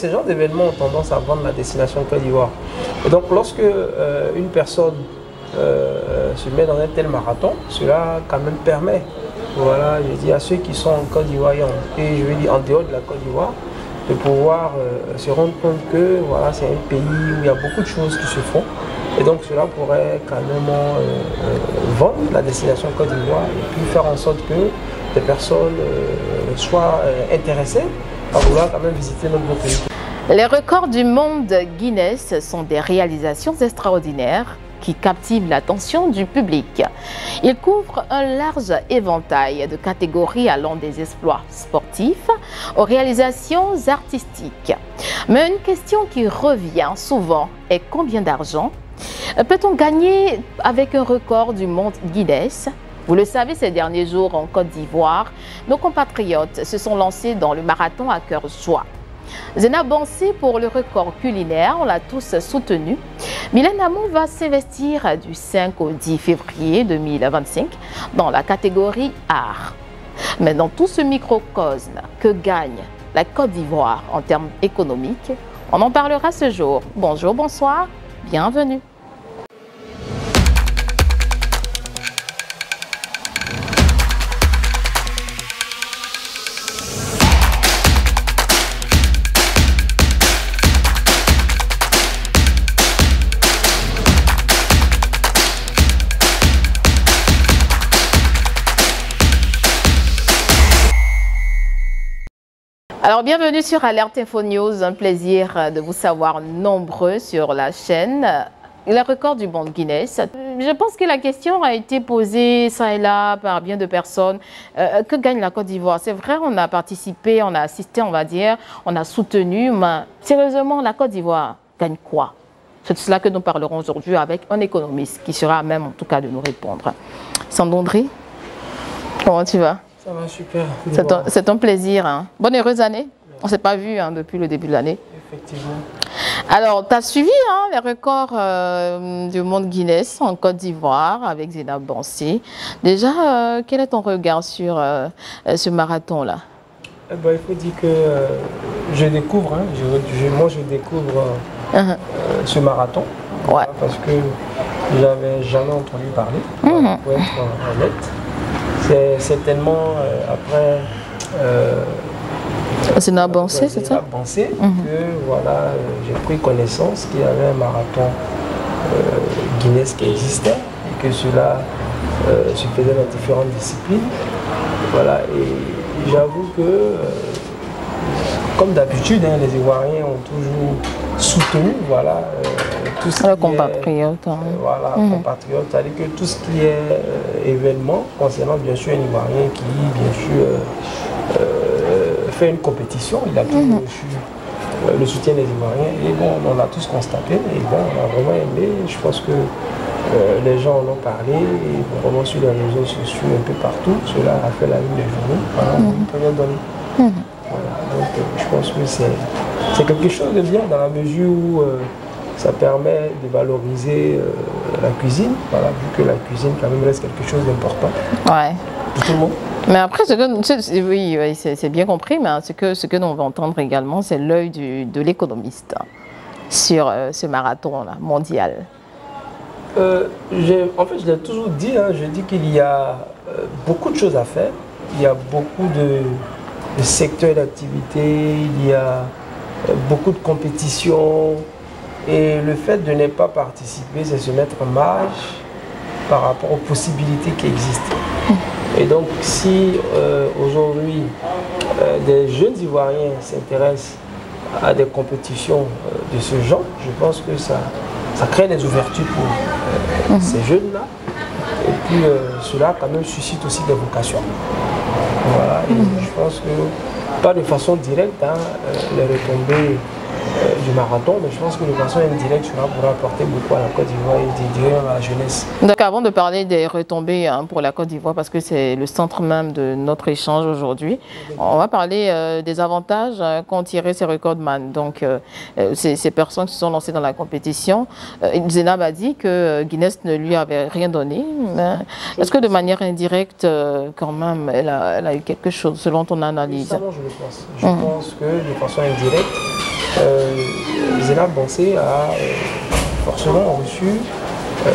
Ces genres d'événements ont tendance à vendre la destination Côte d'Ivoire. Et donc lorsque une personne se met dans un tel marathon, cela quand même permet, voilà, je dis à ceux qui sont en Côte d'Ivoire et je veux dire en dehors de la Côte d'Ivoire, de pouvoir se rendre compte que voilà, c'est un pays où il y a beaucoup de choses qui se font. Et donc cela pourrait quand même vendre la destination Côte d'Ivoire et puis faire en sorte que des personnes soient intéressées à vouloir quand même visiter notre beau pays. Les records du monde Guinness sont des réalisations extraordinaires qui captivent l'attention du public. Ils couvrent un large éventail de catégories allant des exploits sportifs aux réalisations artistiques. Mais une question qui revient souvent est combien d'argent peut-on gagner avec un record du monde Guinness? Vous le savez, ces derniers jours en Côte d'Ivoire, nos compatriotes se sont lancés dans le marathon à cœur joie. Zena Bansé pour le record culinaire, on l'a tous soutenu. Mylène Amon va s'investir du 5 au 10 février 2025 dans la catégorie art. Mais dans tout ce microcosme, que gagne la Côte d'Ivoire en termes économiques? On en parlera ce jour. Bonjour, bonsoir, bienvenue. Alors, bienvenue sur Alerte Info News. Un plaisir de vous savoir nombreux sur la chaîne. Le record du monde Guinness. Je pense que la question a été posée ça et là par bien de personnes. Que gagne la Côte d'Ivoire? C'est vrai, on a participé, on a assisté, on va dire, on a soutenu. Mais sérieusement, la Côte d'Ivoire gagne quoi? C'est de cela que nous parlerons aujourd'hui avec un économiste qui sera à même en tout cas de nous répondre. Sandondry, comment tu vas? Ça va super. C'est un plaisir. Hein. Bonne heureuse année. On ne s'est pas vu depuis le début de l'année. Effectivement. Alors, tu as suivi les records du monde Guinness en Côte d'Ivoire avec Zena Bansé. Déjà, quel est ton regard sur ce marathon-là? Il faut dire que je découvre, moi je découvre ce marathon. Ouais. Parce que j'avais jamais entendu parler, pour être honnête. C'est tellement après Zena Bansé, c'est ça? Bansé que voilà, j'ai pris connaissance qu'il y avait un marathon Guinness qui existait et que cela se faisait dans différentes disciplines. Voilà, et j'avoue que comme d'habitude, les Ivoiriens ont toujours soutenu voilà, tout ce qui est compatriotes. Voilà, compatriotes, c'est-à-dire que tout ce qui est événement concernant bien sûr un Ivoirien qui bien sûr fait une compétition, il a toujours reçu le soutien des Ivoiriens et bon, on l'a tous constaté et bon, on a vraiment aimé. Je pense que les gens en ont parlé et vraiment sur les réseaux sociaux un peu partout, cela a fait la une des journaux, voilà, une première donnée. Voilà, donc je pense que c'est quelque chose de bien dans la mesure où ça permet de valoriser la cuisine, voilà, vu que la cuisine quand même reste quelque chose d'important. Ouais. Pour tout le monde. Mais après, oui, c'est bien compris, mais ce que nous va entendre également, c'est l'œil de l'économiste sur ce marathon-là, mondial. En fait, je l'ai toujours dit, je dis qu'il y a beaucoup de choses à faire, il y a beaucoup de secteurs d'activité, il y a beaucoup de compétitions et le fait de ne pas participer, c'est se mettre en marge par rapport aux possibilités qui existent. Et donc si aujourd'hui des jeunes Ivoiriens s'intéressent à des compétitions de ce genre, je pense que ça crée des ouvertures pour ces jeunes-là. Et puis cela quand même suscite aussi des vocations. Voilà, et je pense que pas de façon directe, les retombées du marathon, mais je pense que de façon indirecte, cela pourra apporter beaucoup à la Côte d'Ivoire et je dirais même à la jeunesse. Donc avant de parler des retombées pour la Côte d'Ivoire, parce que c'est le centre même de notre échange aujourd'hui, on va parler des avantages qu'ont tiré ces recordman. Donc ces personnes qui se sont lancées dans la compétition, Zénab a dit que Guinness ne lui avait rien donné. Est-ce que de manière indirecte, quand même, elle a eu quelque chose selon ton analyse? Je le pense. Je pense que de façon indirecte, Zénab Bansé a forcément reçu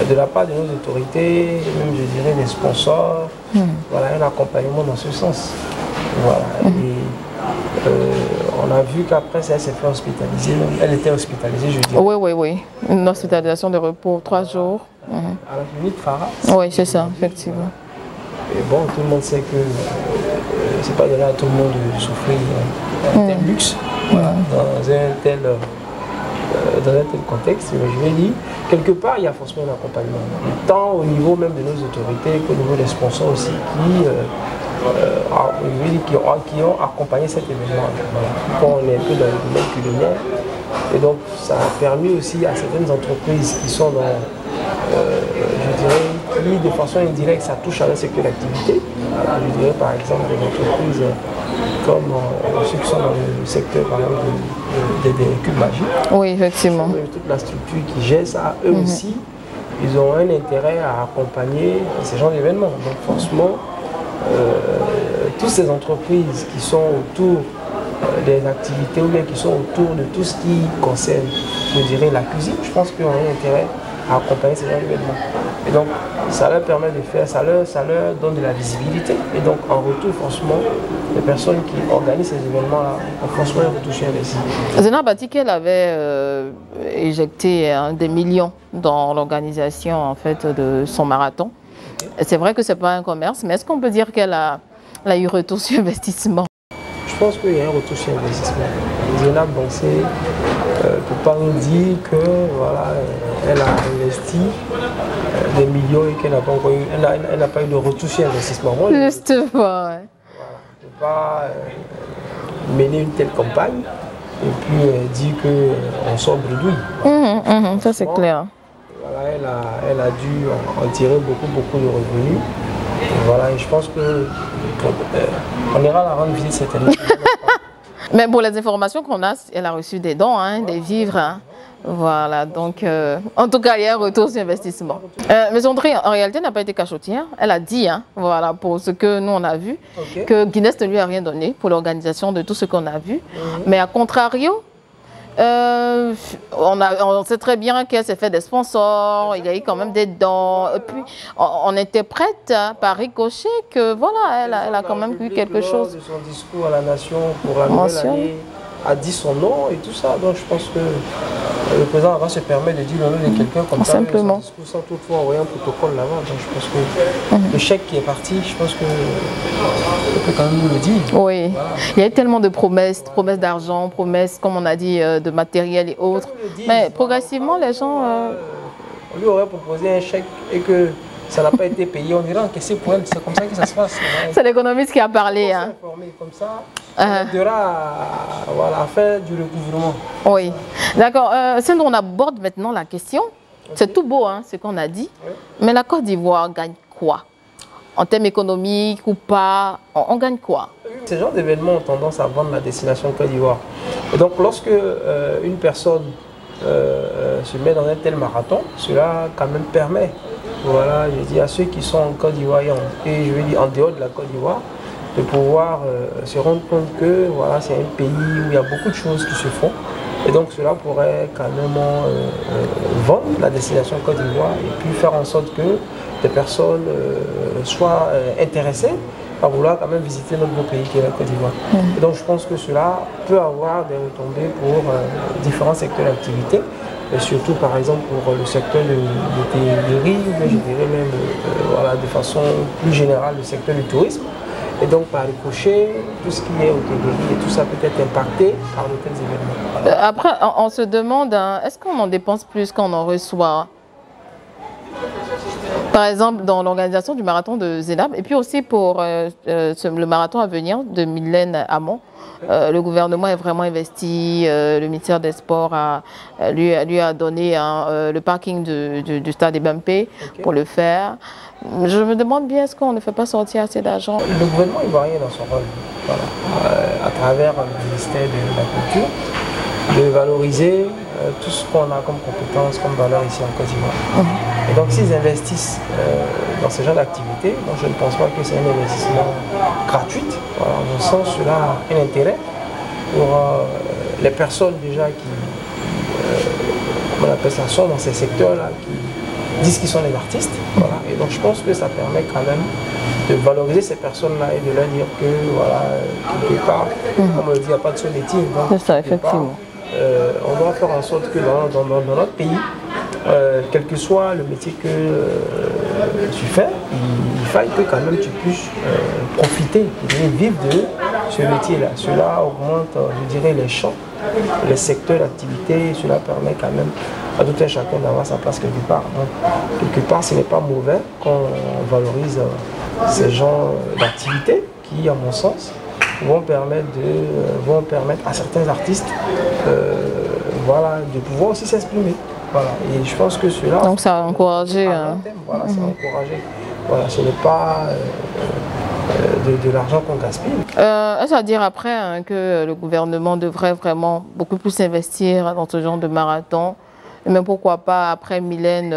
de la part de nos autorités, même je dirais des sponsors, voilà, un accompagnement dans ce sens. Voilà. Et on a vu qu'après elle s'est fait hospitaliser, elle était hospitalisée, je dirais. Oui. Une hospitalisation de repos 3 jours. À la clinique Farah. Oui, c'est ça, effectivement. Et bon, tout le monde sait que c'est pas donné à tout le monde de souffrir d'un tel luxe, voilà, dans un tel contexte. Mais je vais dire, quelque part, il y a forcément un accompagnement. Tant au niveau même de nos autorités qu'au niveau des sponsors aussi, qui ont accompagné cet événement. Voilà. Quand on est un peu dans le domaine culinaire. Et donc, ça a permis aussi à certaines entreprises qui sont dans, je dirais, qui de façon indirecte, ça touche à leur secteur d'activité. Je dirais par exemple des entreprises comme ceux qui sont dans le secteur par exemple, des véhicules magiques. Oui, effectivement. Toute la structure qui gère ça, eux aussi, ils ont un intérêt à accompagner ces genres d'événements. Donc forcément, toutes ces entreprises qui sont autour des activités ou bien qui sont autour de tout ce qui concerne, je dirais, la cuisine, je pense qu'ils ont un intérêt à accompagner ces gens d'événements. Et donc, ça leur permet de faire, ça leur donne de la visibilité. Et donc, en retour, franchement, les personnes qui organisent ces événements-là ont franchement un retour sur les Zénab a dit qu'elle avait éjecté des millions dans l'organisation en fait, de son marathon. C'est vrai que ce n'est pas un commerce, mais est-ce qu'on peut dire qu'elle a eu retour sur investissement? Je pense qu'il y a un retour sur investissement. Zénab Bansé ne peut pas nous dire que voilà, elle a investi des millions et qu'elle n'a pas encore eu, elle n'a pas eu de retour sur investissement. Moi, justement, ouais. Voilà, je ne peux pas mener une telle campagne et puis dire qu'on sort bredouille. Ça c'est clair. Voilà, elle a dû en tirer beaucoup de revenus. Voilà, et je pense que on ira la rendre visite cette année. Mais pour les informations qu'on a, elle a reçu des dons, des vivres. Voilà, donc en tout cas, il y a un retour sur investissement. Mais André, en réalité, n'a pas été cachotière. Elle a dit, voilà, pour ce que nous on a vu, que Guinness ne lui a rien donné pour l'organisation de tout ce qu'on a vu. Mais à contrario, on sait très bien qu'elle s'est fait des sponsors, il y a eu quand même des dons. Et puis, on interprète par ricochet que voilà, elle a quand même eu quelque chose. De son discours à la nation pour la nouvelle année, a dit son nom et tout ça. Donc je pense que le président va se permettre de dire le nom de quelqu'un comme ça, simplement. Sans toutefois envoyer un protocole là-bas. Donc je pense que le chèque qui est parti, je pense que on peut quand même nous le dire. Oui, voilà. Il y a eu tellement de promesses d'argent, promesses, comme on a dit, de matériel et autres. Mais progressivement, les gens... On lui aurait proposé un chèque et que ça n'a pas été payé, on dirait encaissé pour elle, c'est comme ça que ça se passe. C'est l'économiste qui a parlé. Comme ça, on aidera à faire du recouvrement. Oui, d'accord. On aborde maintenant la question. C'est tout beau, ce qu'on a dit. Mais la Côte d'Ivoire gagne quoi? En termes économiques ou pas, on gagne quoi? Ces genres d'événements ont tendance à vendre la destination Côte d'Ivoire. Et donc lorsque une personne se met dans un tel marathon, cela quand même permet, voilà, je dis à ceux qui sont en Côte d'Ivoire et je veux dire en dehors de la Côte d'Ivoire, de pouvoir se rendre compte que voilà, c'est un pays où il y a beaucoup de choses qui se font. Et donc cela pourrait carrément vendre la destination Côte d'Ivoire et puis faire en sorte que des personnes soient intéressées à vouloir quand même visiter notre beau pays qui est la Côte d'Ivoire. Et donc je pense que cela peut avoir des retombées pour différents secteurs d'activité, et surtout par exemple pour le secteur de l'hôtellerie, mais je dirais même voilà, de façon plus générale le secteur du tourisme. Et donc par ricochet, tout ce qui est hôtellerie et tout ça peut être impacté par de tels événements. Après, on se demande, est-ce qu'on en dépense plus qu'on en reçoit? Par exemple, dans l'organisation du marathon de Zénab, et puis aussi pour le marathon à venir de Mylène Hamon, Le gouvernement est vraiment investi, le ministère des Sports lui a donné le parking du stade Ebampe pour le faire. Je me demande bien, est-ce qu'on ne fait pas sortir assez d'argent? Le gouvernement ivoirien dans son rôle, voilà, à travers le ministère de la Culture, de valoriser tout ce qu'on a comme compétences, comme valeur ici en Côte d'Ivoire. Et donc s'ils investissent dans ce genre d'activité, je ne pense pas que c'est un investissement gratuit. Voilà, je sens cela un intérêt pour les personnes déjà qui on appelle ça, sont dans ces secteurs-là, qui disent qu'ils sont des artistes. Voilà. Et donc je pense que ça permet quand même de valoriser ces personnes-là et de leur dire que, voilà, quelque part, comme on le dit, il n'y a pas de solétine. C'est ça, effectivement. On doit faire en sorte que dans notre pays, quel que soit le métier que tu fais, il faille que quand même tu puisses profiter et vivre de ce métier-là. Cela augmente, je dirais, les champs, les secteurs d'activité. Cela permet quand même à tout un chacun d'avoir sa place quelque part. Donc, quelque part, ce n'est pas mauvais qu'on valorise ces genres d'activités qui, à mon sens, vont permettre à certains artistes voilà, de pouvoir aussi s'exprimer. Voilà. Et je pense que cela... Donc ça a encouragé... Voilà, ça a encouragé. Voilà, ce n'est pas de l'argent qu'on gaspille. Est-ce à dire après que le gouvernement devrait vraiment beaucoup plus investir dans ce genre de marathon? Et même pourquoi pas, après Mylène,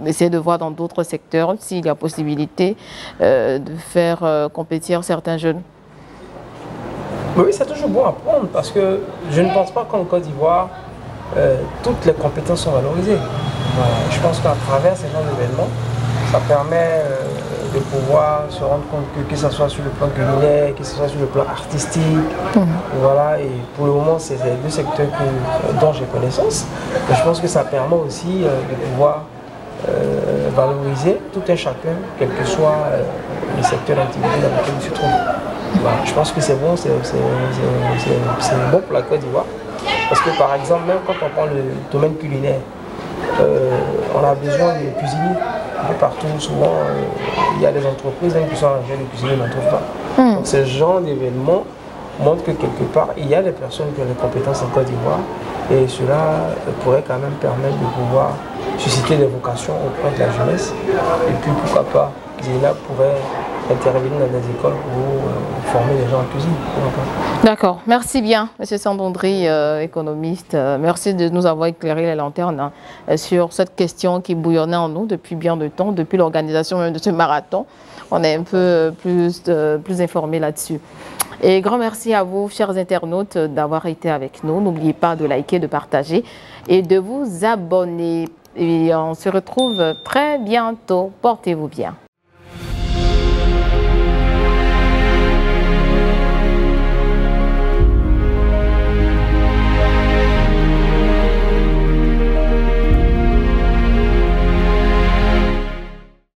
essayer de voir dans d'autres secteurs s'il y a possibilité de faire compétir certains jeunes? Oui, c'est toujours bon à prendre parce que je ne pense pas qu'en Côte d'Ivoire, toutes les compétences sont valorisées. Voilà. Je pense qu'à travers ces genres d'événements, ça permet de pouvoir se rendre compte que ce soit sur le plan culinaire, que ce soit sur le plan artistique. Voilà. Et pour le moment, c'est les deux secteurs dont j'ai connaissance. Et je pense que ça permet aussi de pouvoir valoriser tout un chacun, quel que soit le secteur d'activité dans lequel il se trouve. Voilà. Je pense que c'est bon, c'est bon pour la Côte d'Ivoire. Parce que par exemple, même quand on prend le domaine culinaire, on a besoin de cuisiniers. Un peu partout, souvent, il y a des entreprises qui sont en train de cuisiner, mais on ne trouve pas. Donc ce genre d'événement montre que quelque part, il y a des personnes qui ont des compétences en Côte d'Ivoire et cela pourrait quand même permettre de pouvoir susciter des vocations auprès de la jeunesse. Et puis pourquoi pas, Zéna pourrait intervenir dans des écoles pour former les gens en cuisine. D'accord, merci bien, M. Sambondry, économiste. Merci de nous avoir éclairé les lanternes sur cette question qui bouillonnait en nous depuis bien de temps, depuis l'organisation même de ce marathon. On est un peu plus informés là-dessus. Et grand merci à vous, chers internautes, d'avoir été avec nous. N'oubliez pas de liker, de partager et de vous abonner. Et on se retrouve très bientôt. Portez-vous bien.